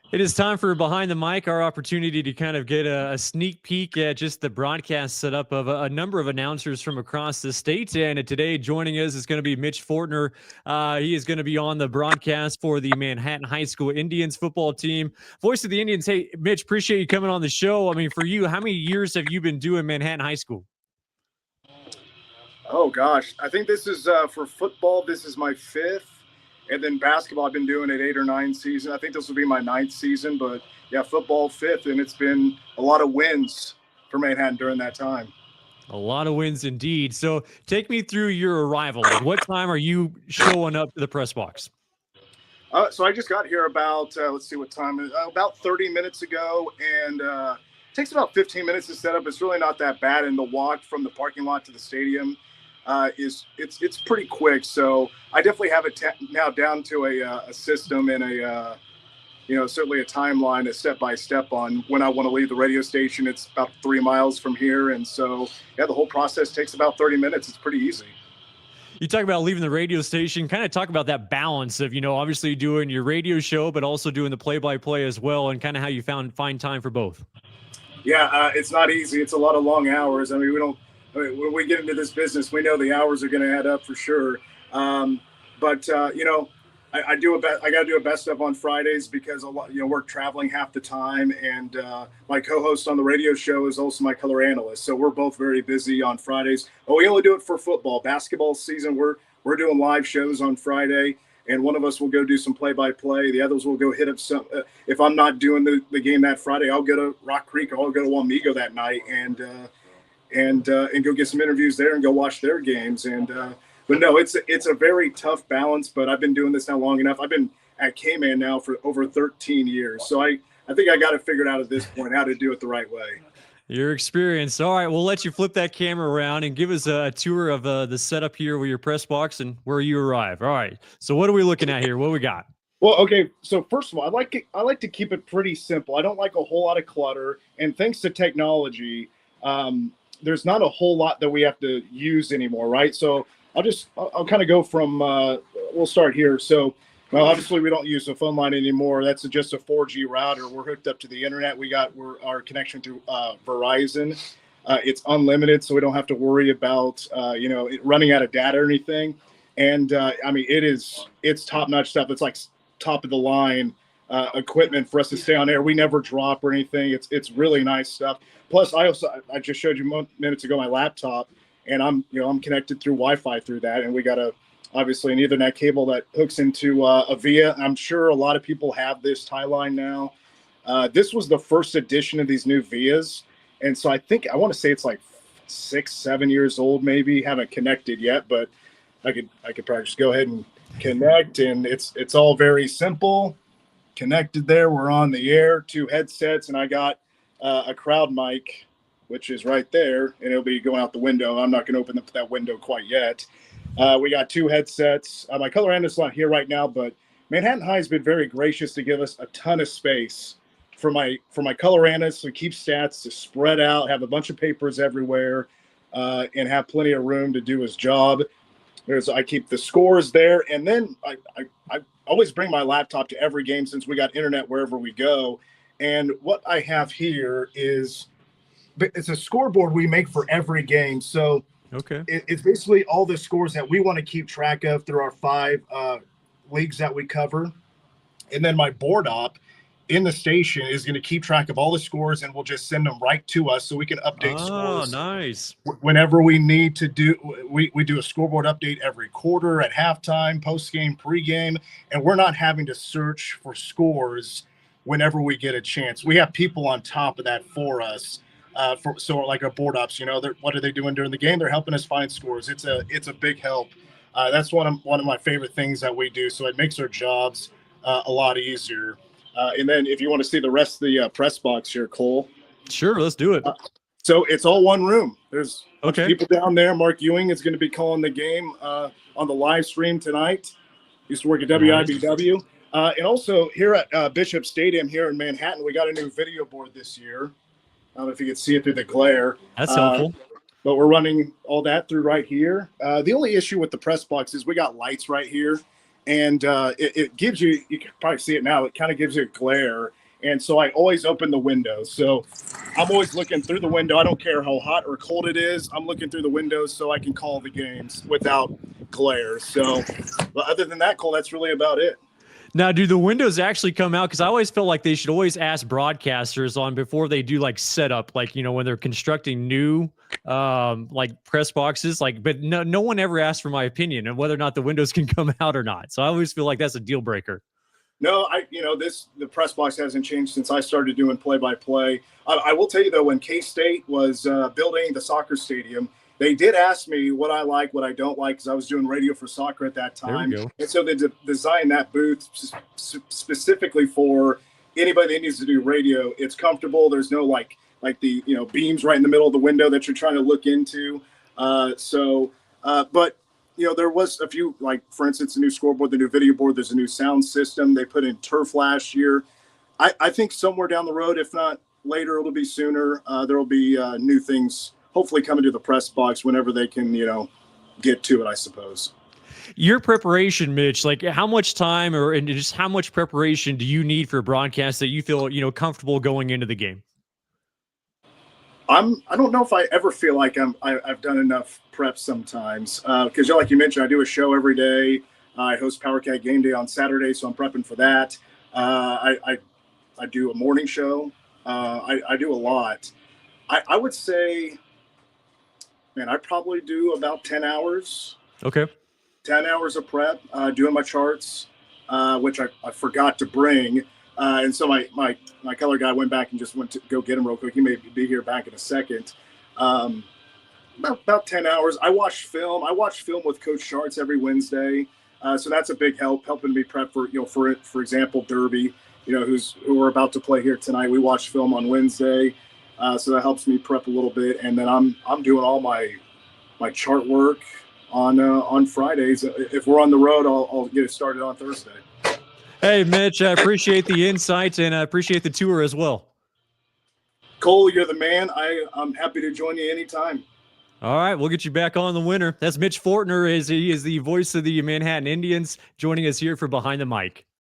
It is time for Behind the Mic, our opportunity to kind of get a sneak peek at just the broadcast setup of a number of announcers from across the state. And today, joining us is going to be Mitch Fortner. He is going to be on the broadcast for the Manhattan High School Indians football team. Voice of the Indians. Hey, Mitch, appreciate you coming on the show. I mean, for you, how many years have you been doing Manhattan High School? Oh gosh, I think this is for football. This is my fifth, and then basketball. I've been doing it 8 or 9 seasons. I think this will be my ninth season, but yeah, football fifth, and it's been a lot of wins for Manhattan during that time. A lot of wins indeed. So take me through your arrival. Like, what time are you showing up to the press box? So I just got here about let's see what time it is, about 30 minutes ago, and it takes about 15 minutes to set up. It's really not that bad, and the walk from the parking lot to the stadium is it's pretty quick. So I definitely have it now down to a system and a certainly a timeline, a step by step on when I want to leave the radio station. It's about 3 miles from here, and so yeah, the whole process takes about 30 minutes. It's pretty easy. You talk about leaving the radio station, kind of talk about that balance of, obviously doing your radio show, but also doing the play by play as well, and kind of how you find time for both. Yeah, it's not easy. It's a lot of long hours. I mean, we don't, when we get into this business, we know the hours are going to add up for sure. But I do I got to do a best of on Fridays because a lot, we're traveling half the time, and my co-host on the radio show is also my color analyst. So we're both very busy on Fridays. But we only do it for football. Basketball season, we're doing live shows on Friday, and one of us will go do some play-by-play. The others will go hit up some. If I'm not doing the game that Friday, I'll go to Rock Creek or I'll go to Wamego that night and go get some interviews there and go watch their games. But no, it's a very tough balance. But I've been doing this now long enough. I've been at K-Man now for over 13 years, so I think I got it figured out at this point how to do it the right way. Your experience. All right, we'll let you flip that camera around and give us a tour of the setup here with your press box and where you arrive. All right. So what are we looking at here? What we got? Well, okay. So first of all, I like to keep it pretty simple. I don't like a whole lot of clutter, and thanks to technology, there's not a whole lot that we have to use anymore, right? So I'll kind of go from we'll start here. So well, obviously we don't use the phone line anymore. That's just a 4G router. We're hooked up to the internet. We're our connection through Verizon. It's unlimited, so we don't have to worry about it running out of data or anything. And I mean, it's top notch stuff. It's like top of the line equipment for us to stay on air. We never drop or anything. It's really nice stuff. Plus, I just showed you minutes ago my laptop, and I'm connected through Wi-Fi through that, and we got obviously an Ethernet cable that hooks into a VIA. I'm sure a lot of people have this tie line now. This was the first edition of these new VIAs, and so I want to say it's like 6-7 years old, maybe. Haven't connected yet, but I could probably just go ahead and connect, and it's all very simple. Connected there, we're on the air, 2 headsets, and I got a crowd mic, which is right there, and it'll be going out the window. I'm not going to open up that window quite yet. We got 2 headsets. My color analyst's not here right now, but Manhattan High has been very gracious to give us a ton of space for my color analyst to keep stats, to spread out, have a bunch of papers everywhere, and have plenty of room to do his job. I keep the scores there, and then I always bring my laptop to every game since we got internet wherever we go. And what I have here is it's a scoreboard we make for every game. So okay, it's basically all the scores that we want to keep track of through our 5 leagues that we cover. And then my board op in the station is going to keep track of all the scores, and we'll just send them right to us so we can update scores. Oh, nice. Whenever we need to do, we do a scoreboard update every quarter, at halftime, post-game, pre-game, and we're not having to search for scores whenever we get a chance. We have people on top of that for us. So like our board ops, what are they doing during the game? They're helping us find scores. It's a big help. That's one of my favorite things that we do. So it makes our jobs a lot easier. And then if you want to see the rest of the press box here, Cole. Sure, let's do it. So it's all one room. There's okay people down there. Mark Ewing is going to be calling the game on the live stream tonight. Used to work at WIBW. Nice. And also here at Bishop Stadium here in Manhattan, we got a new video board this year. I don't know if you can see it through the glare. That's helpful. But we're running all that through right here. The only issue with the press box is we got lights right here. and it gives you can probably see it now, it kind of gives you a glare. And so I always open the windows. So I'm always looking through the window. I don't care how hot or cold it is. I'm looking through the windows so I can call the games without glare. So, but other than that, Cole, that's really about it. Now, do the windows actually come out? Because I always felt like they should always ask broadcasters on before they do like setup, like, you know, when they're constructing new like press boxes, like, but no one ever asked for my opinion on whether or not the windows can come out or not. So I always feel like that's a deal breaker. No, the press box hasn't changed since I started doing play by play. I will tell you though, when K State was building the soccer stadium, they did ask me what I like, what I don't like, because I was doing radio for soccer at that There we time. go. And so they designed that booth specifically for anybody that needs to do radio. It's comfortable. There's no like the beams right in the middle of the window that you're trying to look into. But there was a few, like, for instance, a new scoreboard, the new video board, there's a new sound system. They put in turf last year. I think somewhere down the road, if not later, it'll be sooner. There will be new things hopefully coming to the press box whenever they can, get to it, I suppose. Your preparation, Mitch, like how much time and just how much preparation do you need for a broadcast that you feel, comfortable going into the game? I don't know if I ever feel like I've done enough prep sometimes, because like you mentioned, I do a show every day. I host Power Cat Game Day on Saturday, so I'm prepping for that. I do a morning show. I do a lot. I would say, man, I probably do about 10 hours. Okay. 10 hours of prep, doing my charts, which I forgot to bring. And so my color guy went back and just went to go get him real quick. He may be here back in a second. About 10 hours. I watch film. I watch film with Coach Charts every Wednesday. So that's a big help, helping me prep for, for example, Derby, who we're about to play here tonight. We watch film on Wednesday. So that helps me prep a little bit. And then I'm doing all my chart work on Fridays. If we're on the road, I'll get it started on Thursday. Hey, Mitch, I appreciate the insights and I appreciate the tour as well. Cole, you're the man. I'm happy to join you anytime. All right, we'll get you back on the winner. That's Mitch Fortner. He is the voice of the Manhattan Indians, joining us here for Behind the Mic.